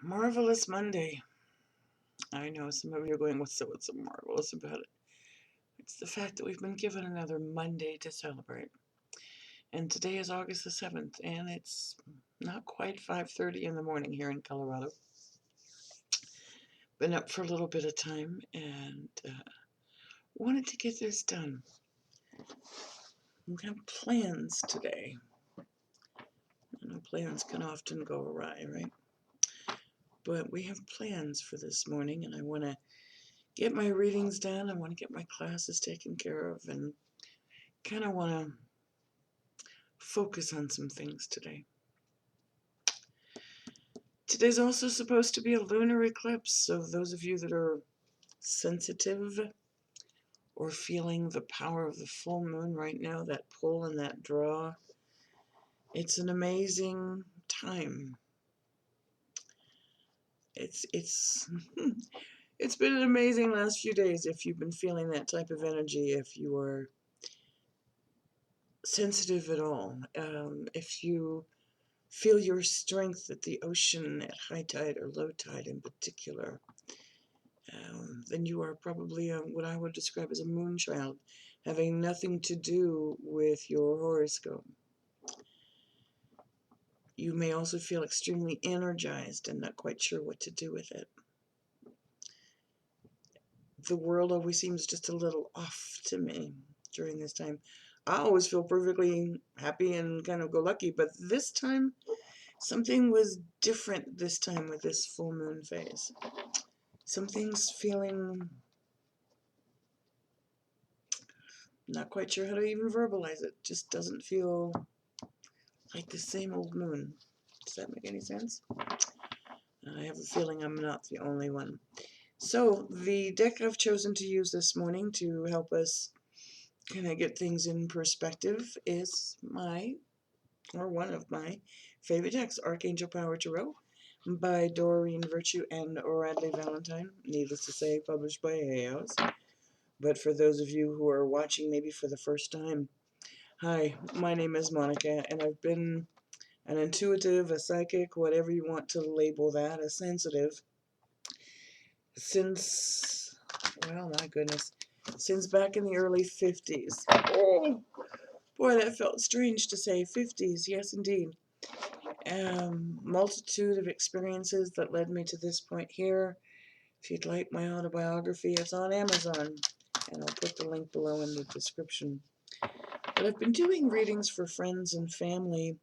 Marvelous Monday. I know some of you are going, what's so marvelous about it? It's the fact that we've been given another Monday to celebrate. And today is August the 7th, and it's not quite 5:30 in the morning here in Colorado. Been up for a little bit of time and wanted to get this done. We have plans today. I know plans can often go awry, right? But we have plans for this morning, and I want to get my readings done. I want to get my classes taken care of, and kind of want to focus on some things today. Today's also supposed to be a lunar eclipse, so those of you that are sensitive or feeling the power of the full moon right now, that pull and that draw, it's an amazing time. It's it's been an amazing last few days if you've been feeling that type of energy, if you are sensitive at all, if you feel your strength at the ocean at high tide or low tide in particular, then you are probably what I would describe as a moon child, having nothing to do with your horoscope. You may also feel extremely energized and not quite sure what to do with it. The world always seems just a little off to me during this time. I always feel perfectly happy and kind of go lucky, but this time, something was different this time with this full moon phase. Something's feeling, not quite sure how to even verbalize it. Just doesn't feel like the same old moon. Does that make any sense? I have a feeling I'm not the only one. So the deck I've chosen to use this morning to help us kind of get things in perspective is one of my favorite decks, Archangel Power Tarot by Doreen Virtue and Radley Valentine. Needless to say, published by Hay House. But for those of you who are watching maybe for the first time, hi, my name is Monica, and I've been an intuitive, a psychic, whatever you want to label that, a sensitive, since, well, my goodness, since back in the early 50s. Oh, boy, that felt strange to say, 50s, yes indeed. Multitude of experiences that led me to this point here. If you'd like my autobiography, it's on Amazon, and I'll put the link below in the description. But I've been doing readings for friends and family,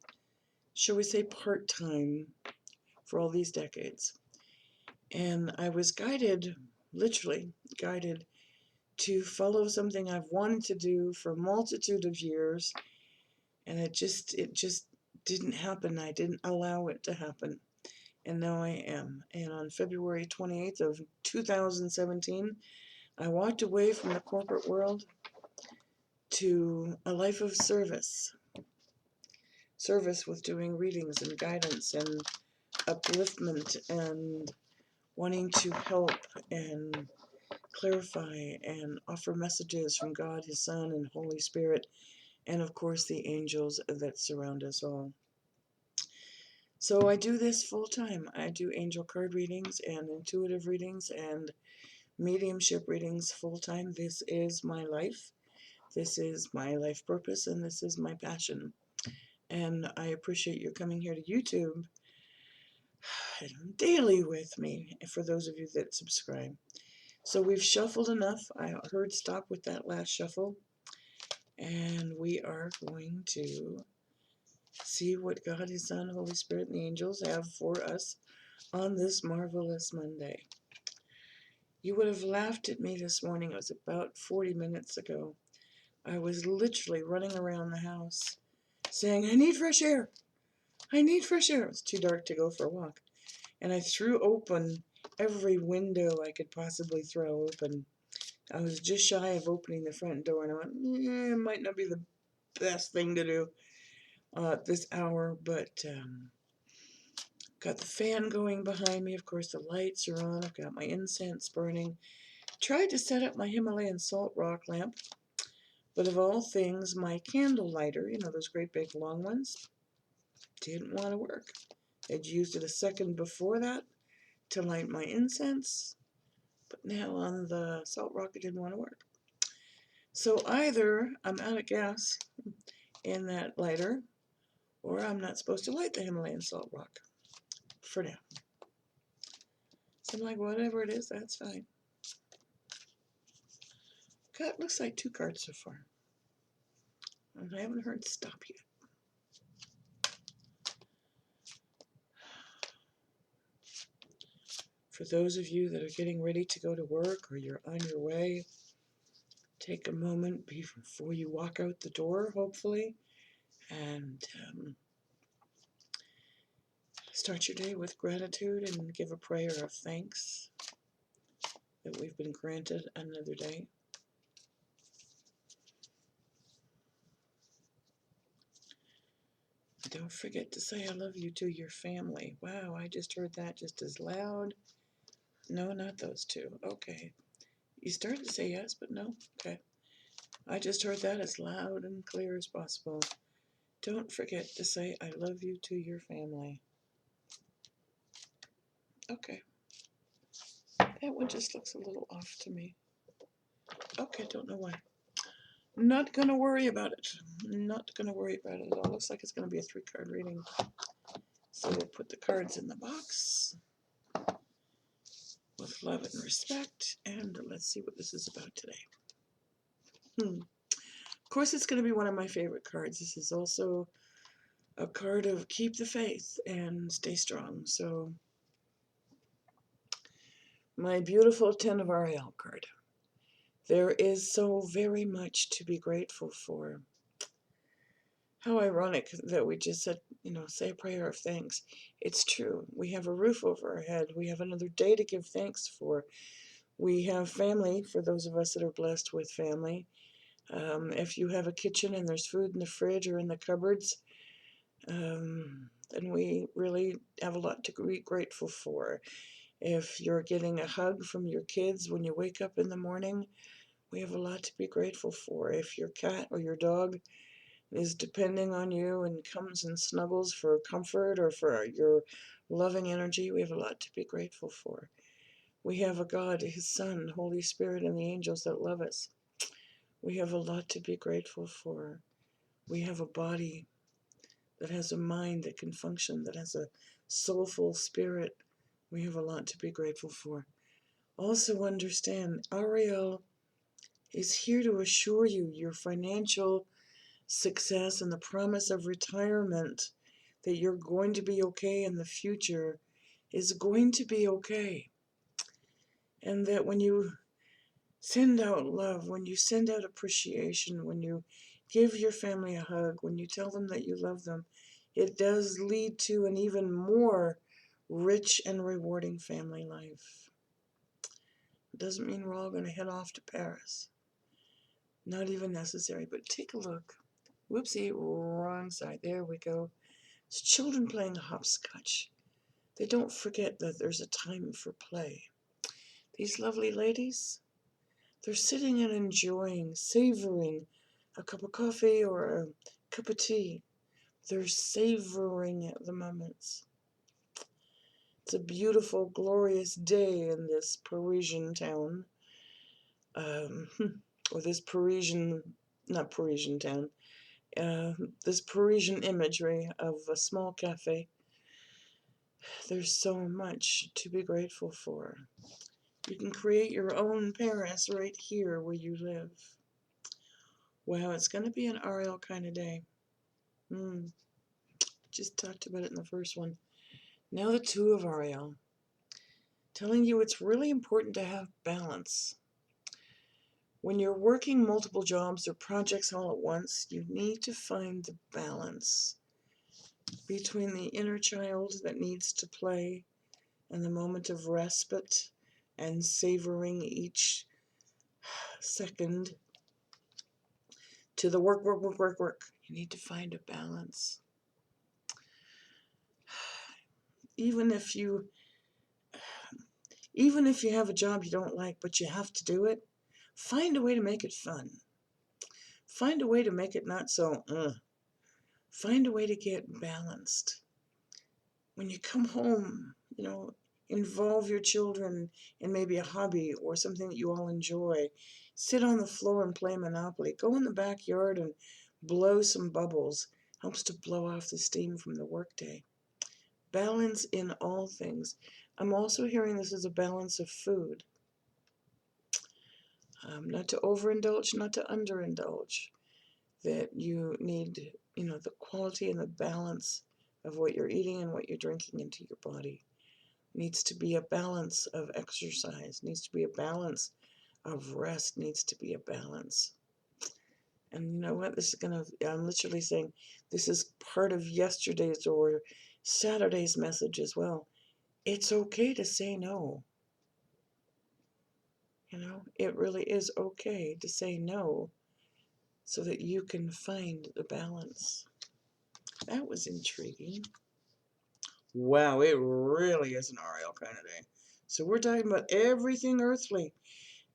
shall we say part-time, for all these decades. And I was guided, literally guided, to follow something I've wanted to do for a multitude of years, and it just didn't happen. I didn't allow it to happen. And now I am. And on February 28th of 2017, I walked away from the corporate world to a life of service. Service with doing readings and guidance and upliftment and wanting to help and clarify and offer messages from God, His Son, and Holy Spirit, and of course the angels that surround us all. So I do this full time. I do angel card readings and intuitive readings and mediumship readings full time. This is my life. This is my life purpose, and this is my passion. And I appreciate you coming here to YouTube daily with me, for those of you that subscribe. So we've shuffled enough. I heard stop with that last shuffle. And we are going to see what God, His Son, Holy Spirit, and the angels have for us on this marvelous Monday. You would have laughed at me this morning. It was about 40 minutes ago. I was literally running around the house saying, I need fresh air. I need fresh air. It was too dark to go for a walk. And I threw open every window I could possibly throw open. I was just shy of opening the front door, and I went, it might not be the best thing to do at this hour, but got the fan going behind me. Of course, the lights are on. I've got my incense burning. Tried to set up my Himalayan salt rock lamp, but of all things, my candle lighter, you know, those great big long ones, didn't want to work. I'd used it a second before that, to light my incense, but now on the salt rock it didn't want to work. So either I'm out of gas in that lighter, or I'm not supposed to light the Himalayan salt rock for now. So I'm like, whatever it is, that's fine. Got, looks like 2 cards so far. And I haven't heard stop yet. For those of you that are getting ready to go to work or you're on your way, take a moment before you walk out the door, hopefully, and start your day with gratitude and give a prayer of thanks that we've been granted another day. Don't forget to say I love you to your family. Wow, I just heard that just as loud. No, not those two. Okay. You started to say yes, but no? Okay. I just heard that as loud and clear as possible. Don't forget to say I love you to your family. Okay. That one just looks a little off to me. Okay, don't know why. Not gonna worry about it. Not gonna worry about it at all. Looks like it's gonna be a 3-card reading. So we'll put the cards in the box with love and respect, and let's see what this is about today. Of course, it's going to be one of my favorite cards. This is also a card of keep the faith and stay strong. So, my beautiful 10 of Ariel card. There is so very much to be grateful for. How ironic that we just said, say a prayer of thanks. It's true. We have a roof over our head. We have another day to give thanks for. We have family, for those of us that are blessed with family. If you have a kitchen and there's food in the fridge or in the cupboards, then we really have a lot to be grateful for. If you're getting a hug from your kids when you wake up in the morning, we have a lot to be grateful for. If your cat or your dog is depending on you and comes and snuggles for comfort or for your loving energy, we have a lot to be grateful for. We have a God, His Son, Holy Spirit, and the angels that love us. We have a lot to be grateful for. We have a body that has a mind that can function, that has a soulful spirit. We have a lot to be grateful for. Also understand, Ariel is here to assure you your financial success and the promise of retirement, that you're going to be okay in the future is going to be okay. And that when you send out love, when you send out appreciation, when you give your family a hug, when you tell them that you love them, it does lead to an even more rich and rewarding family life. It doesn't mean we're all going to head off to Paris. Not even necessary, but take a look. Whoopsie, wrong side. There we go. It's children playing hopscotch. They don't forget that there's a time for play. These lovely ladies, they're sitting and enjoying, savoring a cup of coffee or a cup of tea. They're savoring the moments. It's a beautiful, glorious day in this Parisian town. Or this not Parisian town, this Parisian imagery of a small cafe. There's so much to be grateful for. You can create your own Paris right here where you live. Wow, it's going to be an Ariel kind of day. Just talked about it in the first one. Now the 2 of Ariel. Telling you it's really important to have balance. When you're working multiple jobs or projects all at once, you need to find the balance between the inner child that needs to play and the moment of respite and savoring each second to the work. You need to find a balance. Even if you have a job you don't like, but you have to do it, find a way to make it fun. Find a way to make it not so, Find a way to get balanced. When you come home, Involve your children in maybe a hobby or something that you all enjoy. Sit on the floor and play Monopoly. Go in the backyard and blow some bubbles. Helps to blow off the steam from the workday. Balance in all things. I'm also hearing this as a balance of food. Not to overindulge, not to underindulge. That you need, the quality and the balance of what you're eating and what you're drinking into your body. Needs to be a balance of exercise, needs to be a balance of rest, needs to be a balance. And you know what? I'm literally saying this is part of yesterday's or Saturday's message as well. It's okay to say no. It really is okay to say no so that you can find the balance. That was intriguing. Wow, it really is an Ariel kind of day. So we're talking about everything earthly,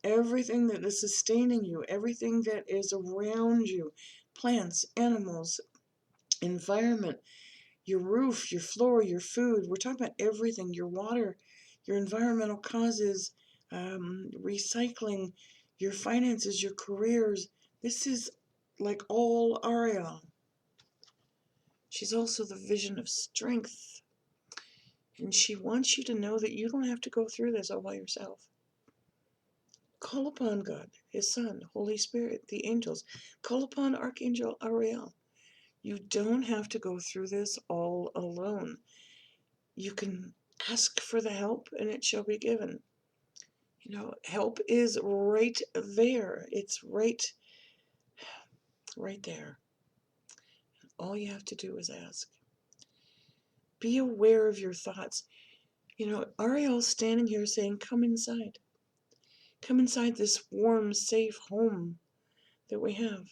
everything that is sustaining you, everything that is around you, plants, animals, environment, your roof, your floor, your food. We're talking about everything, your water, your environmental causes, recycling, your finances, your careers. This is like all Ariel. She's also the vision of strength. And she wants you to know that you don't have to go through this all by yourself. Call upon God, His Son, Holy Spirit, the angels. Call upon Archangel Ariel. You don't have to go through this all alone. You can ask for the help and it shall be given. Help is right there. It's right there. All you have to do is ask. Be aware of your thoughts. Ariel's standing here saying, come inside. Come inside this warm, safe home that we have.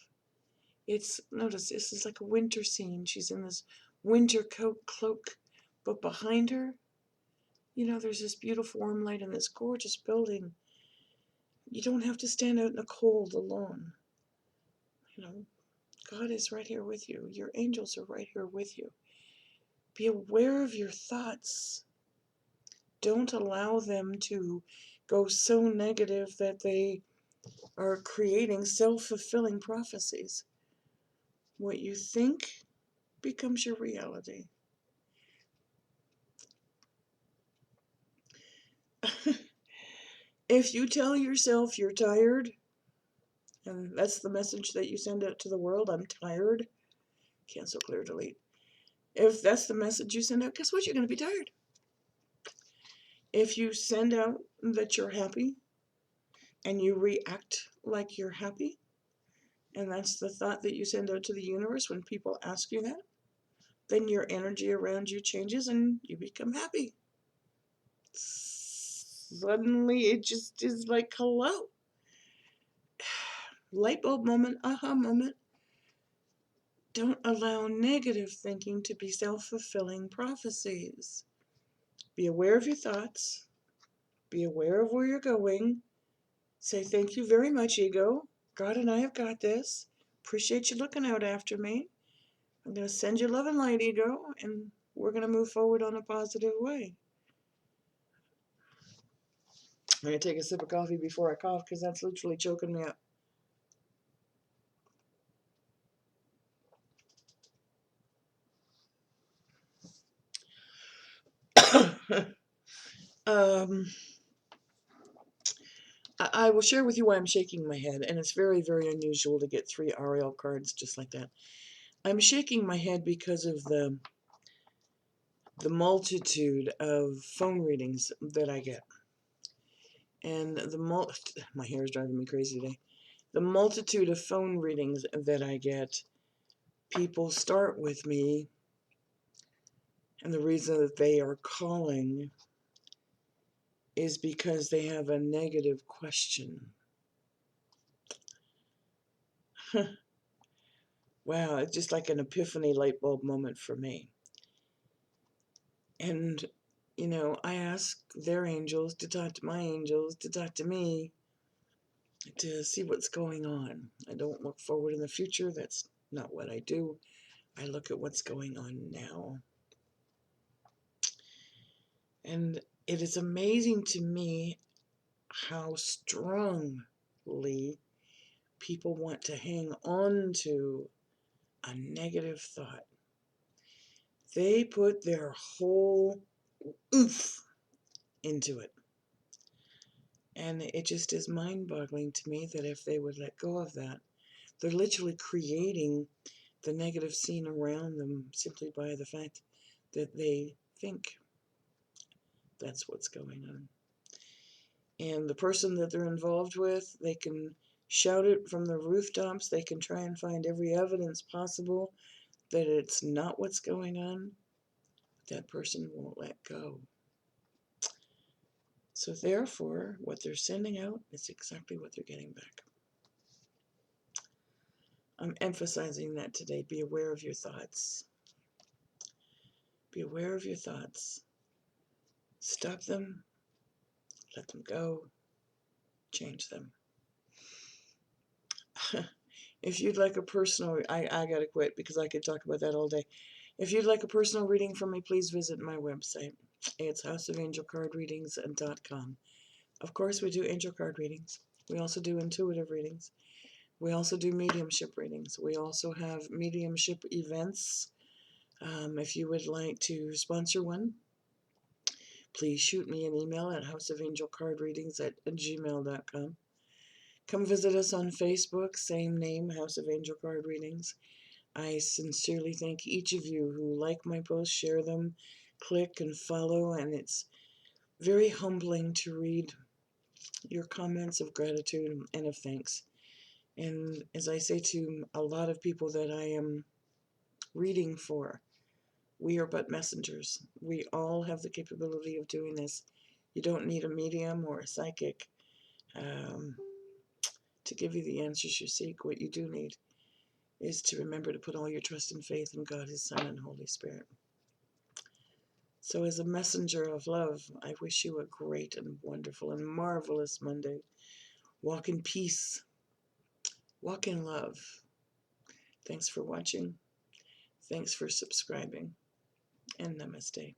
Notice, this is like a winter scene. She's in this winter coat, cloak, but behind her, there's this beautiful warm light in this gorgeous building. You don't have to stand out in the cold alone. God is right here with you. Your angels are right here with you. Be aware of your thoughts. Don't allow them to go so negative that they are creating self-fulfilling prophecies. What you think becomes your reality. If you tell yourself you're tired, and that's the message that you send out to the world, I'm tired, cancel, clear, delete. If that's the message you send out, guess what? You're going to be tired. If you send out that you're happy and you react like you're happy, and that's the thought that you send out to the universe when people ask you that, then your energy around you changes and you become happy. Suddenly it just is like, hello. Light bulb moment, aha moment. Don't allow negative thinking to be self-fulfilling prophecies. Be aware of your thoughts. Be aware of where you're going. Say, thank you very much, ego. God and I have got this. Appreciate you looking out after me. I'm going to send you love and light, ego, and we're going to move forward on a positive way. I'm going to take a sip of coffee before I cough because that's literally choking me up. I will share with you why I'm shaking my head, and it's very, very unusual to get 3 Ariel cards just like that. I'm shaking my head because of the multitude of phone readings that I get. And my hair is driving me crazy today. The multitude of phone readings that I get, people start with me, and the reason that they are calling is because they have a negative question. Wow, it's just like an epiphany light bulb moment for me. And, I ask their angels to talk to my angels, to talk to me, to see what's going on. I don't look forward in the future. That's not what I do. I look at what's going on now. And it is amazing to me how strongly people want to hang on to a negative thought. They put their whole oof into it. And it just is mind-boggling to me that if they would let go of that, they're literally creating the negative scene around them simply by the fact that they think that's what's going on. And the person that they're involved with, they can shout it from the rooftops, they can try and find every evidence possible that it's not what's going on, but that person won't let go. So therefore, what they're sending out is exactly what they're getting back. I'm emphasizing that today. Be aware of your thoughts. Be aware of your thoughts. Stop them. Let them go. Change them. If you'd like a personal, I gotta quit because I could talk about that all day. If you'd like a personal reading from me, please visit my website. It's houseofangelcardreadings.com. Of course, we do angel card readings. We also do intuitive readings. We also do mediumship readings. We also have mediumship events. If you would like to sponsor one, please shoot me an email at houseofangelcardreadings@gmail.com. Come visit us on Facebook, same name, House of Angel Card Readings. I sincerely thank each of you who like my posts, share them, click and follow, and it's very humbling to read your comments of gratitude and of thanks. And as I say to a lot of people that I am reading for, we are but messengers. We all have the capability of doing this. You don't need a medium or a psychic to give you the answers you seek. What you do need is to remember to put all your trust and faith in God, His Son, and Holy Spirit. So as a messenger of love, I wish you a great and wonderful and marvelous Monday. Walk in peace. Walk in love. Thanks for watching. Thanks for subscribing. And namaste.